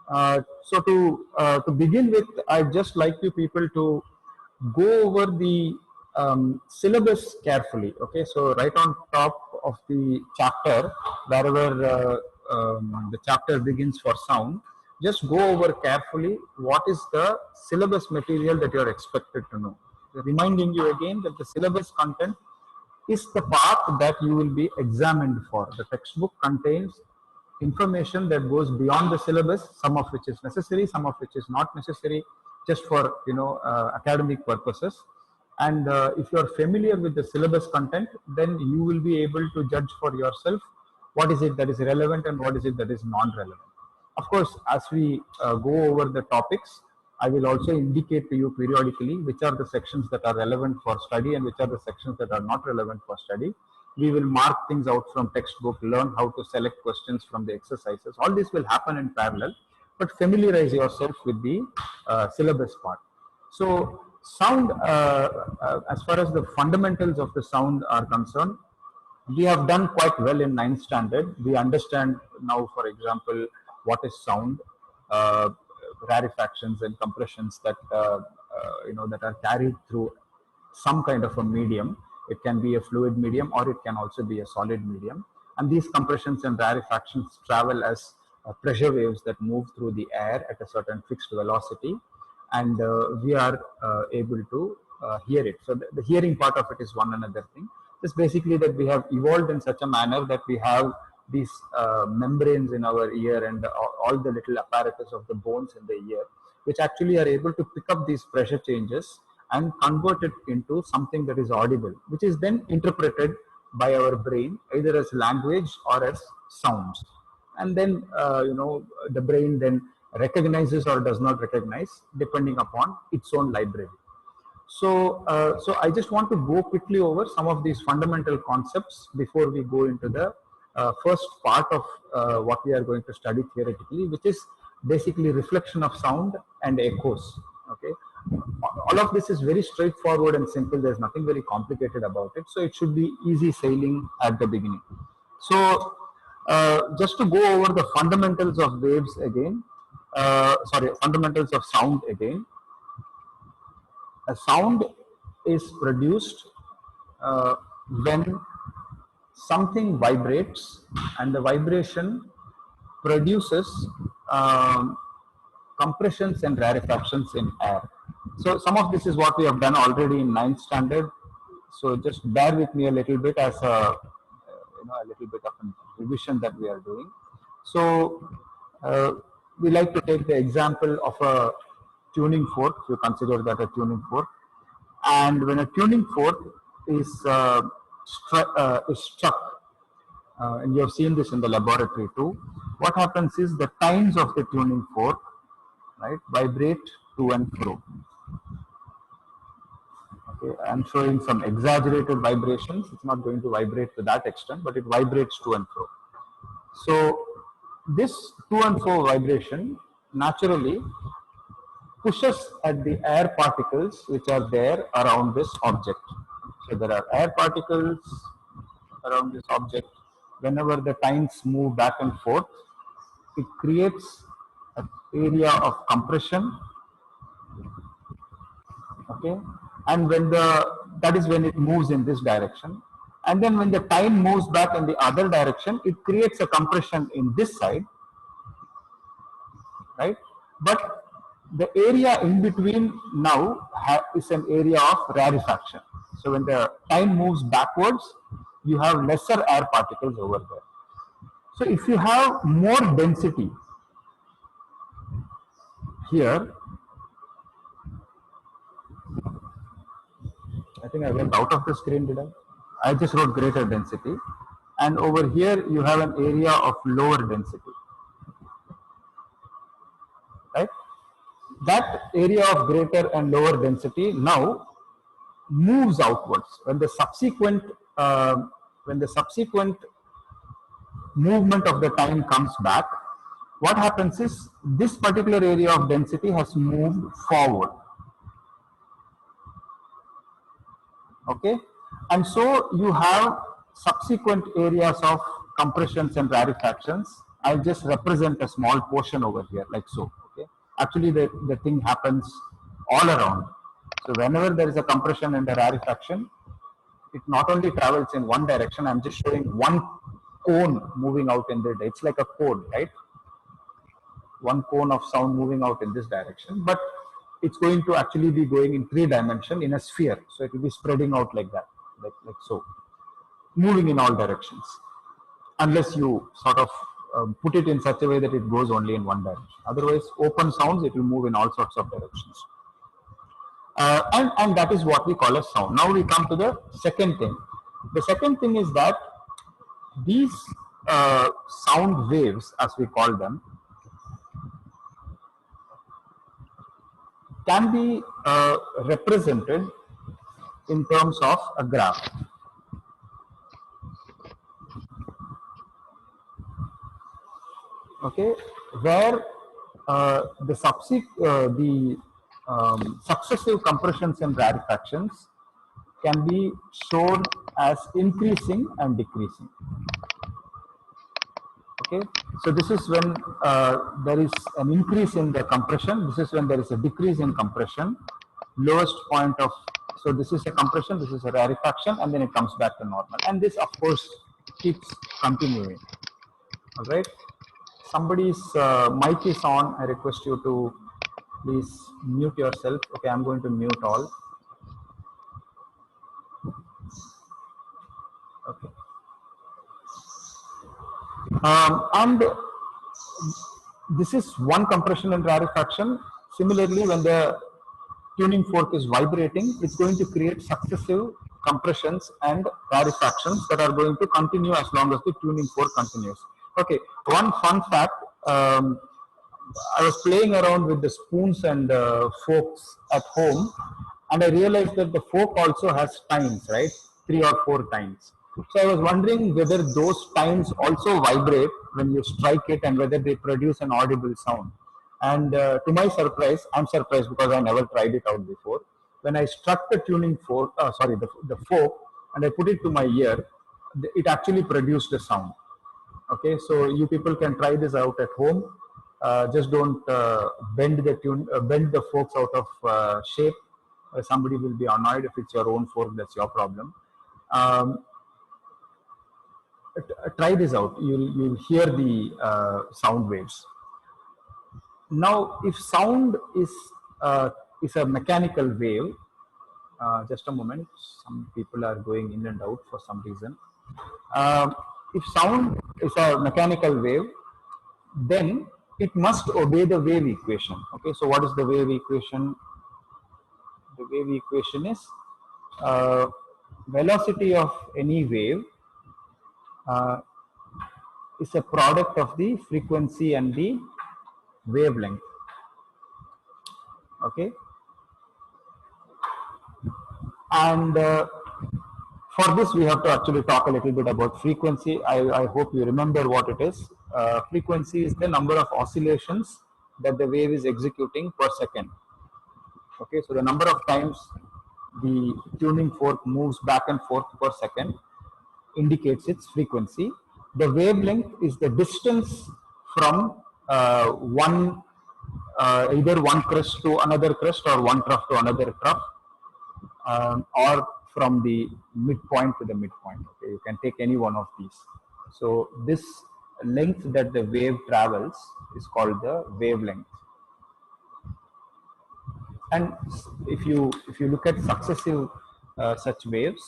So to begin with, I'd just like you people to go over the syllabus carefully. Okay, so right on top of the chapter, wherever the chapter begins for sound, just go over carefully what is the syllabus material that you are expected to know. Reminding you again that the syllabus content is the path that you will be examined for. The textbook contains information that goes beyond the syllabus, some of which is necessary, some of which is not necessary, just for academic purposes. And if you are familiar with the syllabus content, then you will be able to judge for yourself what is it that is relevant and what is it that is non-relevant. Of course, as we go over the topics, I will also indicate to you periodically which are the sections that are relevant for study and which are the sections that are not relevant for study. We will mark things out from textbook, learn how to select questions from the exercises. All this will happen in parallel, but familiarize yourself with the syllabus part. So sound, as far as the fundamentals of the sound are concerned, we have done quite well in 9th standard. We understand now, for example, what is sound, uh, rarefactions and compressions that that are carried through some kind of a medium. It can be a fluid medium or it can also be a solid medium. And these compressions and rarefactions travel as pressure waves that move through the air at a certain fixed velocity, and we are able to hear it. So the hearing part of it is one another thing. It's basically that we have evolved in such a manner that we have these membranes in our ear and all the little apparatus of the bones in the ear, which actually are able to pick up these pressure changes and convert it into something that is audible, which is then interpreted by our brain either as language or as sounds. And then the brain then recognizes or does not recognize depending upon its own library. So I just want to go quickly over some of these fundamental concepts before we go into the first part of what we are going to study theoretically, which is basically reflection of sound and echoes. Okay, all of this is very straightforward and simple. There's nothing very complicated about it, so it should be easy sailing at the beginning. So just to go over the fundamentals of waves again, fundamentals of sound again. A sound is produced when something vibrates, and the vibration produces compressions and rarefactions in air. So some of this is what we have done already in 9th standard. So just bear with me a little bit as a little bit of a revision that we are doing. So we like to take the example of a tuning fork. You consider that a tuning fork, and when a tuning fork is struck, and you have seen this in the laboratory too, what happens is the tines of the tuning fork, right, vibrate to and fro. Okay, I'm showing some exaggerated vibrations. It's not going to vibrate to that extent, but it vibrates to and fro. So this to and fro vibration naturally pushes at the air particles which are there around this object. So there are air particles around this object. Whenever the tines move back and forth, it creates an area of compression. Okay, and that is when it moves in this direction, and then when the time moves back in the other direction, it creates a compression in this side, right? But the area in between now is an area of rarefaction. So when the time moves backwards, you have lesser air particles over there. So if you have more density here, I think I went out of the screen, did I? I just wrote greater density. And over here, you have an area of lower density. Right? That area of greater and lower density now moves outwards. When the subsequent movement of the time comes back, what happens is this particular area of density has moved forward. Okay, and so you have subsequent areas of compressions and rarefactions I'll just represent a small portion over here like so. Okay. Actually, the thing happens all around. So whenever there is a compression and a rarefaction, it not only travels in one direction. I'm just showing one cone moving out in the. It's like a cone, right? One cone of sound moving out in this direction, but it's going to actually be going in 3 dimension in a sphere. So it will be spreading out like that, like so, moving in all directions, unless you sort of put it in such a way that it goes only in one direction. Otherwise, open sounds, it will move in all sorts of directions. And that is what we call a sound. Now we come to the second thing. The second thing is that these sound waves, as we call them, can be represented in terms of a graph. Okay, where the successive compressions and rarefactions can be shown as increasing and decreasing. Okay, so this is when there is an increase in the compression. This is when there is a decrease in compression. Lowest point of, so this is a compression, this is a rarefaction, and then it comes back to normal. And this, of course, keeps continuing. All right. Somebody's mic is on. I request you to please mute yourself. Okay, I'm going to mute all. Okay. And this is one compression and rarefaction. Similarly, when the tuning fork is vibrating, it's going to create successive compressions and rarefactions that are going to continue as long as the tuning fork continues. Okay, one fun fact, I was playing around with the spoons and forks at home, and I realized that the fork also has tines, right? 3 or 4 tines. So I was wondering whether those tines also vibrate when you strike it and whether they produce an audible sound. And to my surprise, I'm surprised because I never tried it out before. When I struck the tuning fork, the fork, and I put it to my ear, it actually produced a sound. Okay, so you people can try this out at home. Just don't bend the forks out of shape. Somebody will be annoyed. If it's your own fork, that's your problem. Try this out. You'll hear the sound waves. Now, if sound is a mechanical wave, just a moment. Some people are going in and out for some reason. If sound is a mechanical wave, then it must obey the wave equation. Okay, so what is the wave equation? The wave equation is velocity of any wave is a product of the frequency and the wavelength. Okay, and for this we have to actually talk a little bit about frequency. I hope you remember what it is. Frequency is the number of oscillations that the wave is executing per second. Okay, so the number of times the tuning fork moves back and forth per second indicates its frequency. The wavelength is the distance from either one crest to another crest or one trough to another trough, or from the midpoint to the midpoint. Okay, you can take any one of these. So this length that the wave travels is called the wavelength. And if you look at successive such waves,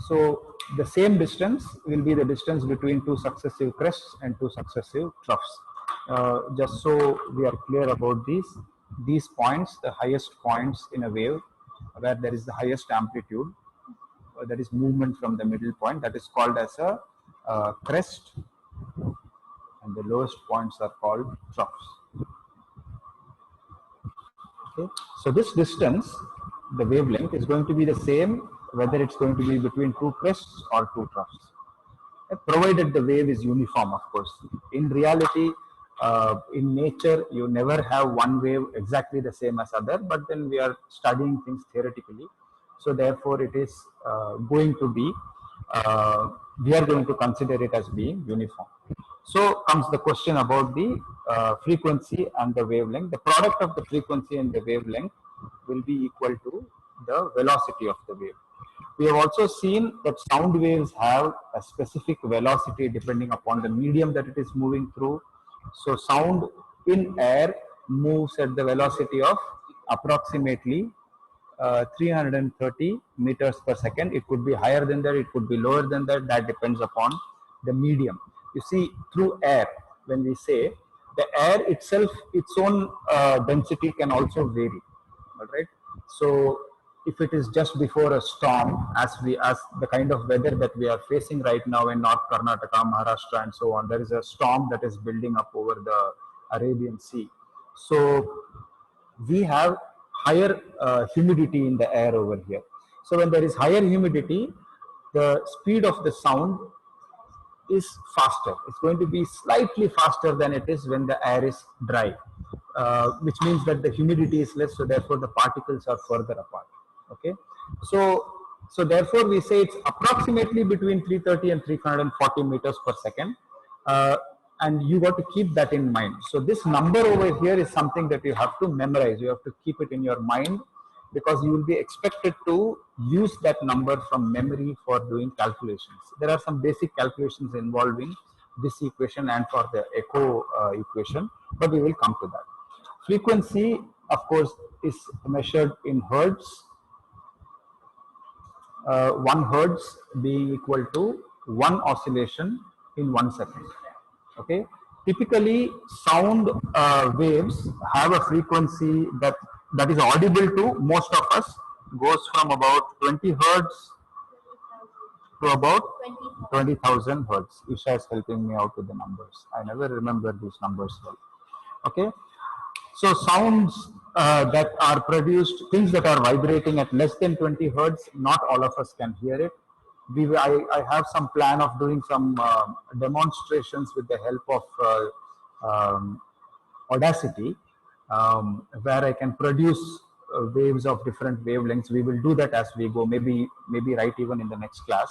so the same distance will be the distance between 2 successive crests and 2 successive troughs. Just so we are clear about these points, the highest points in a wave where there is the highest amplitude, that is movement from the middle point, that is called as a crest, and the lowest points are called troughs. Okay. So this distance, the wavelength, is going to be the same whether it's going to be between 2 crests or 2 troughs, provided the wave is uniform, of course. In reality, in nature, you never have one wave exactly the same as other, but then we are studying things theoretically. So therefore, it is going to be we are going to consider it as being uniform. So comes the question about the frequency and the wavelength. The product of the frequency and the wavelength will be equal to the velocity of the wave. We have also seen that sound waves have a specific velocity depending upon the medium that it is moving through. So sound in air moves at the velocity of approximately 330 meters per second. It could be higher than that, it could be lower than that. That depends upon the medium. You see, through air, when we say the air itself, its own density can also vary. All right. So if it is just before a storm, as the kind of weather that we are facing right now in North Karnataka, Maharashtra, and so on, there is a storm that is building up over the Arabian Sea. So we have higher humidity in the air over here. So when there is higher humidity, the speed of the sound is faster. It's going to be slightly faster than it is when the air is dry, which means that the humidity is less, so therefore the particles are further apart. Okay, so therefore we say it's approximately between 330 and 340 meters per second. And you got to keep that in mind. So this number over here is something that you have to memorize. You have to keep it in your mind, because you will be expected to use that number from memory for doing calculations. There are some basic calculations involving this equation and for the echo equation, but we will come to that. Frequency, of course, is measured in hertz. 1 hertz being equal to 1 oscillation in 1 second. Okay. Typically, sound waves have a frequency that is audible to most of us, goes from about 20 hertz to about 20,000 hertz. Isha is helping me out with the numbers. I never remember these numbers well. Okay. So sounds that are produced, things that are vibrating at less than 20 hertz, not all of us can hear it. I have some plan of doing some demonstrations with the help of Audacity, where I can produce waves of different wavelengths. We will do that as we go, maybe right even in the next class.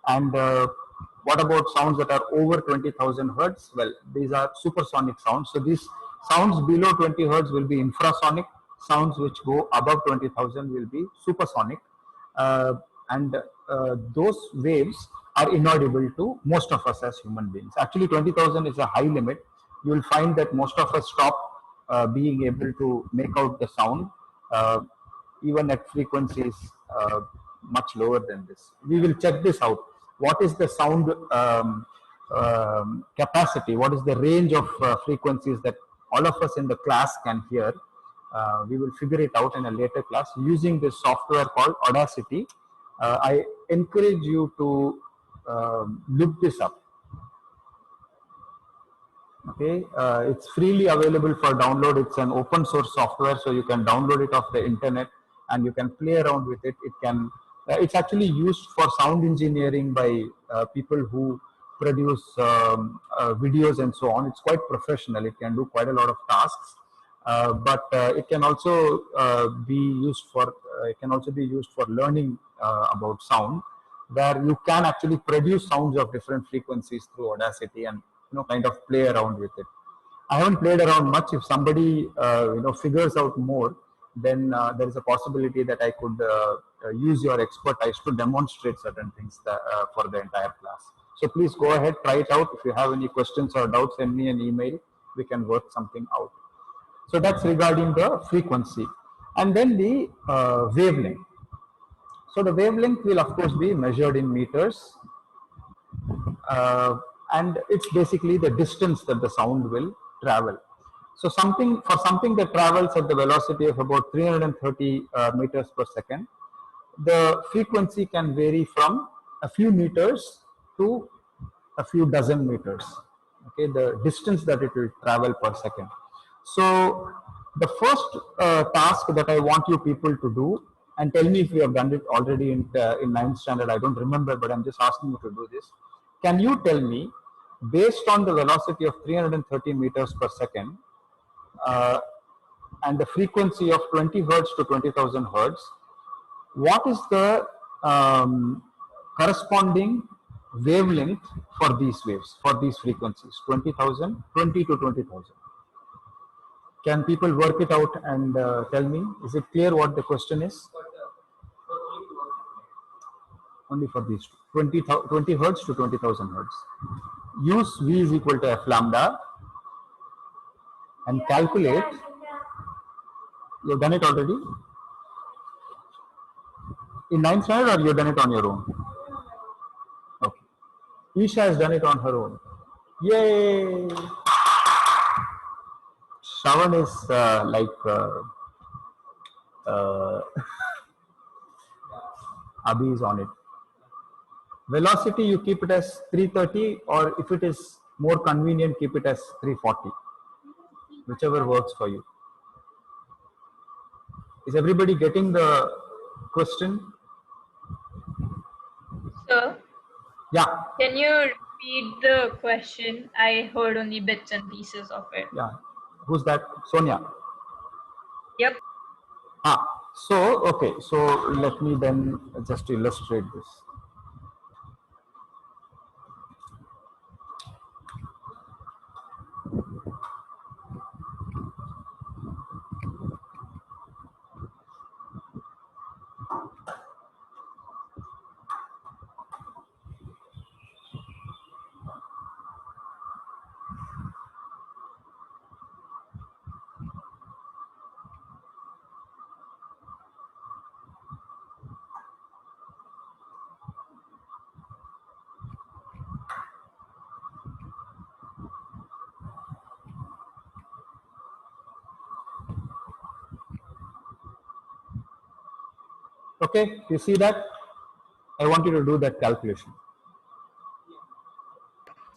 And what about sounds that are over 20,000 hertz? Well, these are supersonic sounds. So these sounds below 20 hertz will be infrasonic. Sounds which go above 20,000 will be supersonic. And those waves are inaudible to most of us as human beings. Actually, 20,000 is a high limit. You will find that most of us stop being able to make out the sound, even at frequencies much lower than this. We will check this out. What is the sound capacity? What is the range of frequencies that all of us in the class can hear? We will figure it out in a later class using this software called Audacity. I encourage you to look this up. Okay, it's freely available for download. It's an open source software, so you can download it off the internet and you can play around with it. It can. It's actually used for sound engineering by people who produce videos and so on. It's quite professional. It can do quite a lot of tasks, but it can also be used for. It can also be used for learning about sound, where you can actually produce sounds of different frequencies through Audacity and kind of play around with it. I haven't played around much. If somebody figures out more, then there is a possibility that I could use your expertise to demonstrate certain things for the entire class. So please go ahead, try it out. If you have any questions or doubts, send me an email. We can work something out. So that's regarding the frequency. And then the wavelength. So the wavelength will of course be measured in meters. And it's basically the distance that the sound will travel. So something that travels at the velocity of about 330 meters per second, the frequency can vary from a few meters to a few dozen meters. Okay, the distance that it will travel per second. So the first task that I want you people to do, and tell me if you have done it already in 9th standard, I don't remember, but I'm just asking you to do this. Can you tell me, based on the velocity of 330 meters per second and the frequency of 20 hertz to 20,000 hertz, what is the corresponding wavelength for these waves, for these frequencies, 20,000, 20 to 20,000. Can people work it out and tell me? Is it clear what the question is? Only for these two. 20 hertz to 20,000 hertz. Use V is equal to F lambda and calculate. You've done it already? In ninth standard, or you've done it on your own? Okay. Isha has done it on her own. Yay! Shravan is uh, Abhi is on it. Velocity, you keep it as 330, or if it is more convenient, keep it as 340. Whichever works for you. Is everybody getting the question? Sir, Yeah. can you repeat the question? I heard only bits and pieces of it. Yeah. Who's that? Sonia. Yep. So, okay. So let me then just illustrate this. Okay, you see that? I want you to do that calculation.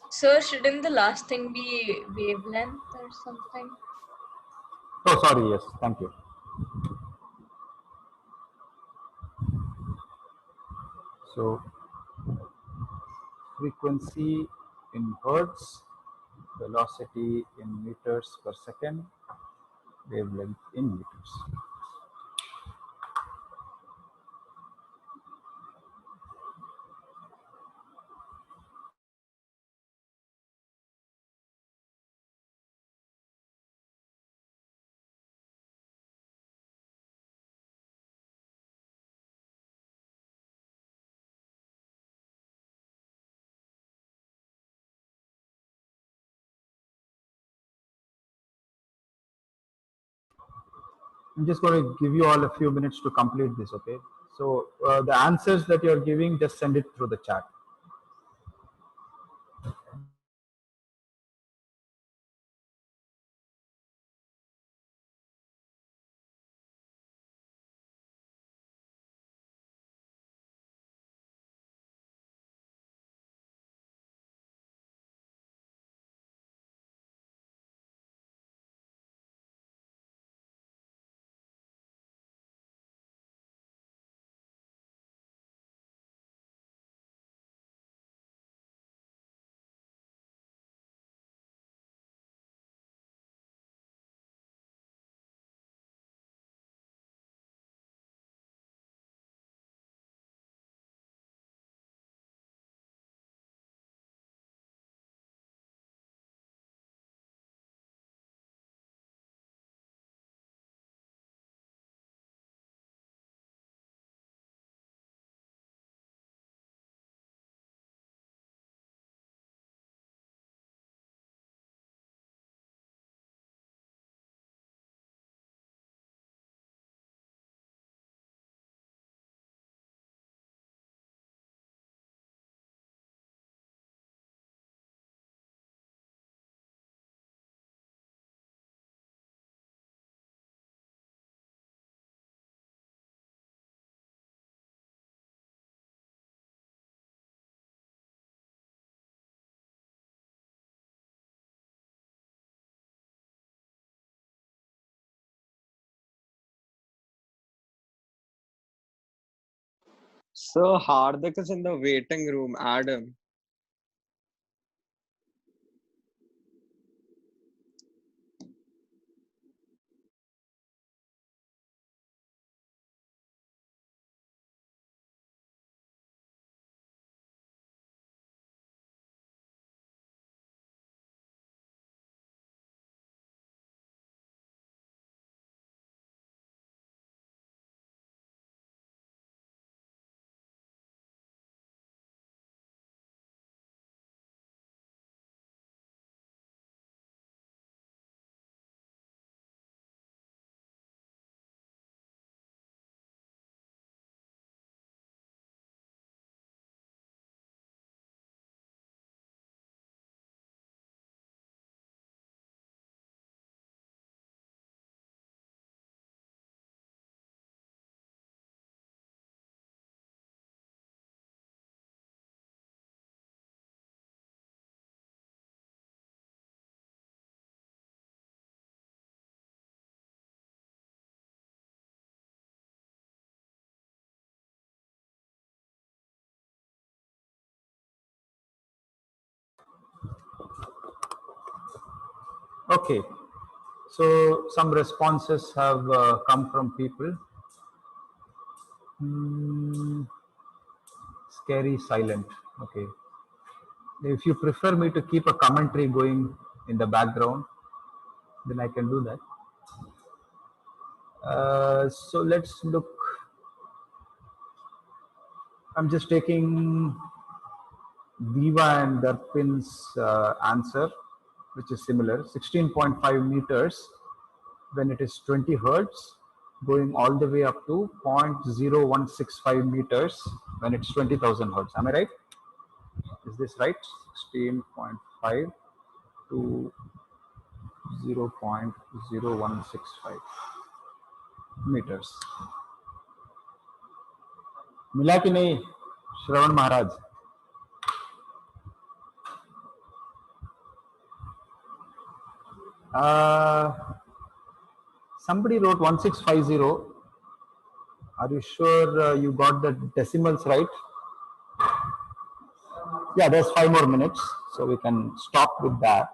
Sir, shouldn't the last thing be wavelength or something? Oh, sorry, yes, thank you. So, frequency in hertz, velocity in meters per second, wavelength in meters. I'm just going to give you all a few minutes to complete this, okay? So the answers that you're giving, just send it through the chat. So Hardik is in the waiting room. Adam. Okay, so some responses have come from people. Scary silent. Okay. If you prefer me to keep a commentary going in the background, then I can do that. So let's look. I'm just taking Viva and Darpin's answer, which is similar. 16.5 meters when it is 20 hertz, going all the way up to 0.0165 meters when it's 20,000 hertz. Am I right? Is this right? 16.5 to 0.0165 meters. मिला कि नहीं श्रवण महाराज? Somebody wrote 1650. Are you sure you got the decimals right? Yeah, there's 5 more minutes, so we can stop with that.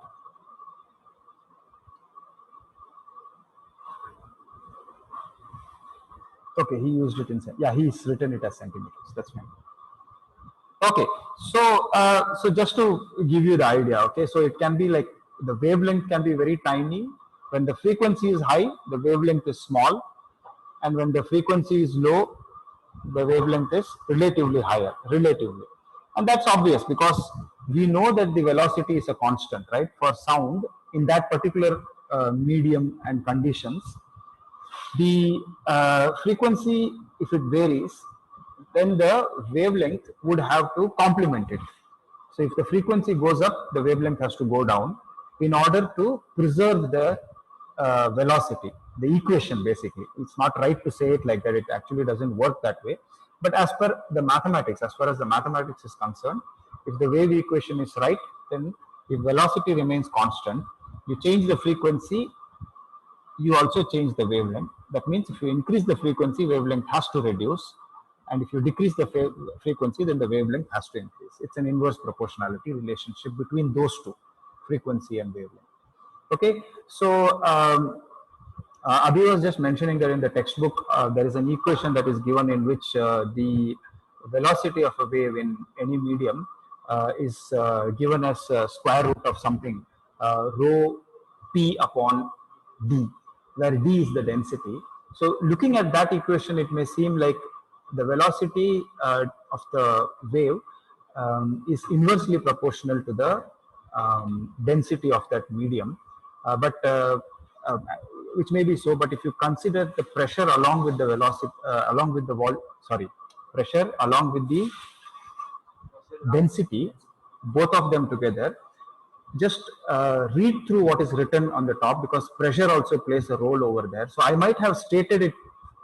Okay, he used it in, yeah, he's written it as centimeters. That's fine. Okay, so just to give you the idea, okay, so it can be like the wavelength can be very tiny. When the frequency is high, the wavelength is small, and when the frequency is low, the wavelength is relatively higher, relatively. And that's obvious because we know that the velocity is a constant, right? For sound in that particular medium and conditions, the frequency, if it varies, then the wavelength would have to complement it. So if the frequency goes up, the wavelength has to go down in order to preserve the velocity, the equation basically. It's not right to say it like that, it actually doesn't work that way. But as per the mathematics, as far as the mathematics is concerned, if the wave equation is right, then if velocity remains constant, you change the frequency, you also change the wavelength. That means if you increase the frequency, wavelength has to reduce. And if you decrease the frequency, then the wavelength has to increase. It's an inverse proportionality relationship between those two, frequency and wavelength. Okay, so Abhi was just mentioning that in the textbook, there is an equation that is given in which the velocity of a wave in any medium is given as square root of something, rho p upon d, where d is the density. So looking at that equation, it may seem like the velocity of the wave is inversely proportional to the density of that medium, which may be so, but if you consider the pressure along with the velocity, along with the pressure along with the density, both of them together, just read through what is written on the top, because pressure also plays a role over there. So I might have stated it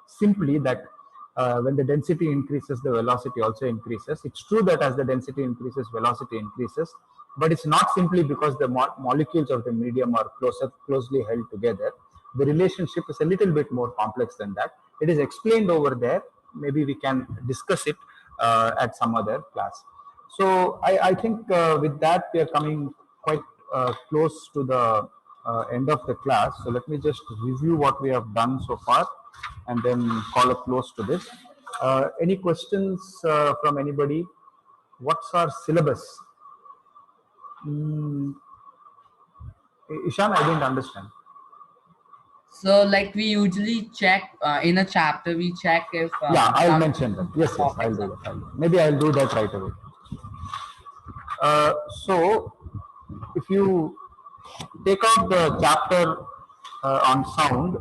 simply that when the density increases, the velocity also increases. It's true that as the density increases, velocity increases, but it's not simply because the molecules of the medium are closely held together. The relationship is a little bit more complex than that. It is explained over there. Maybe we can discuss it at some other class. So I think with that we are coming quite close to the end of the class. So let me just review what we have done so far and then call a close to this. Any questions from anybody? What's our syllabus? Ishan, I didn't understand. So like we usually check in a chapter, we check if yeah, I'll mention that. Yes, I'll do that. Maybe I'll do that right away. So if you take out the chapter on sound,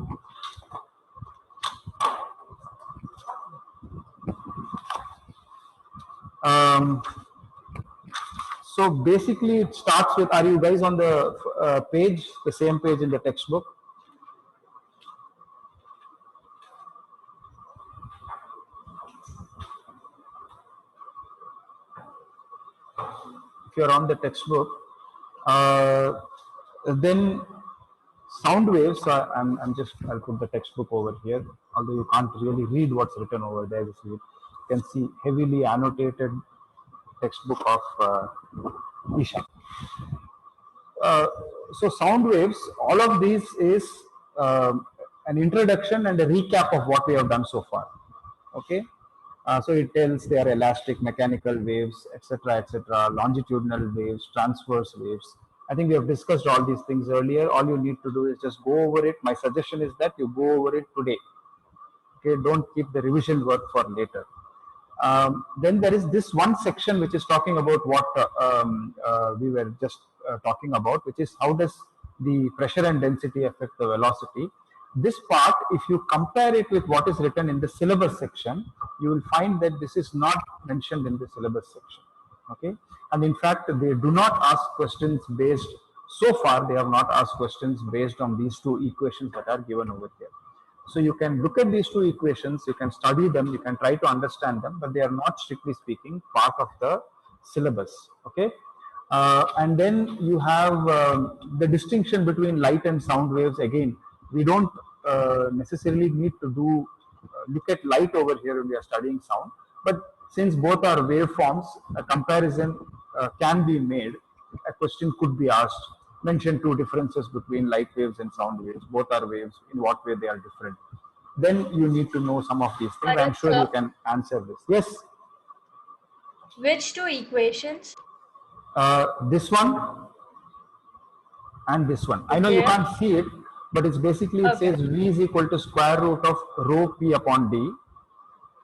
so basically it starts with, are you guys on the page, the same page in the textbook? If you're on the textbook, then sound waves are, I'll put the textbook over here, although you can't really read what's written over there. You can see heavily annotated textbook of Isha. uh, so sound waves, all of these is an introduction and a recap of what we have done so far. Okay. So it tells they are elastic, mechanical waves, etc., longitudinal waves, transverse waves. I think we have discussed all these things earlier. All you need to do is just go over it. My suggestion is that you go over it today. Okay, don't keep the revision work for later. Then there is this one section which is talking about what we were just talking about, which is how does the pressure and density affect the velocity. This part, if you compare it with what is written in the syllabus section, you will find that this is not mentioned in the syllabus section. Okay, and in fact, they do not ask questions based. So far, they have not asked questions based on these two equations that are given over here. So you can look at these two equations, you can study them, you can try to understand them, but they are not, strictly speaking, part of the syllabus. Okay, and then you have the distinction between light and sound waves. Again, we don't necessarily need to do look at light over here when we are studying sound, but since both are waveforms, a comparison can be made. A question could be asked, mention two differences between light waves and sound waves. Both are waves. In what way they are different? Then you need to know some of these things. I'm sure you can answer this. Yes. Which two equations? This one and this one. I know you Okay. can't see it, but it's basically, it Okay. says V is equal to square root of rho P upon D.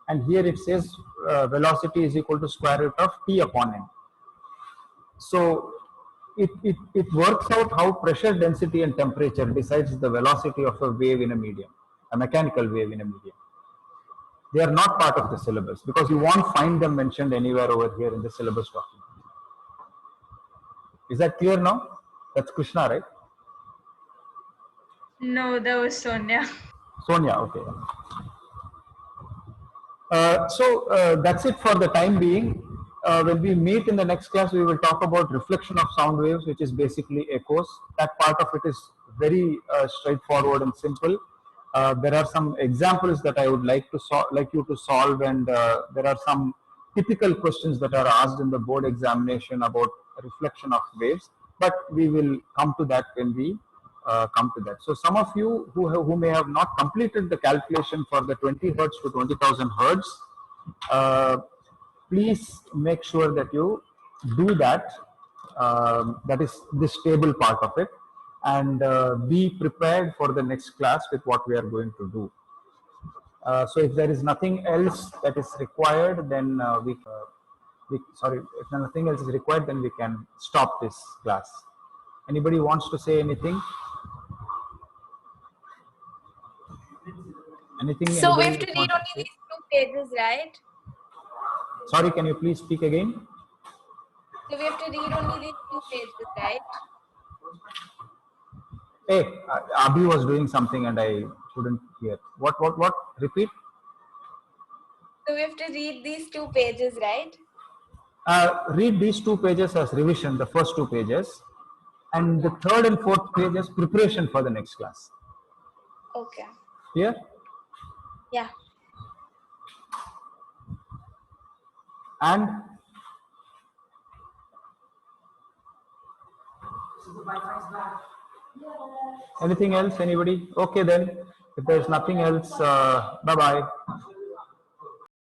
And here it says velocity is equal to square root of T upon M. So it works out how pressure, density, and temperature decides the velocity of a wave in a medium, a mechanical wave in a medium. They are not part of the syllabus because you won't find them mentioned anywhere over here in the syllabus document. Is that clear now? That's Krishna, right? No, that was Sonia. Sonia, okay. That's it for the time being. When we meet in the next class, we will talk about reflection of sound waves, which is basically echoes. That part of it is very straightforward and simple. There are some examples that I would like you to solve, and there are some typical questions that are asked in the board examination about reflection of waves. But we will come to that when we come to that. So some of you who may have not completed the calculation for the 20 hertz to 20,000 hertz, please make sure that you do that. That is this table part of it, and be prepared for the next class with what we are going to do. So if there is nothing else that is required, then if nothing else is required, then we can stop this class. Anybody wants to say anything? Anything? So we have anybody to read want only say? these 2 pages, right? Sorry, can you please speak again? So we have to read only these 2 pages, right? Hey, Abhi was doing something and I couldn't hear. What? Repeat. So we have to read these 2 pages, right? Read these 2 pages as revision, the first 2 pages, and the third and fourth pages preparation for the next class. Okay. Clear? Yeah. And anything else? Anybody? Okay then. If there's nothing else, bye bye.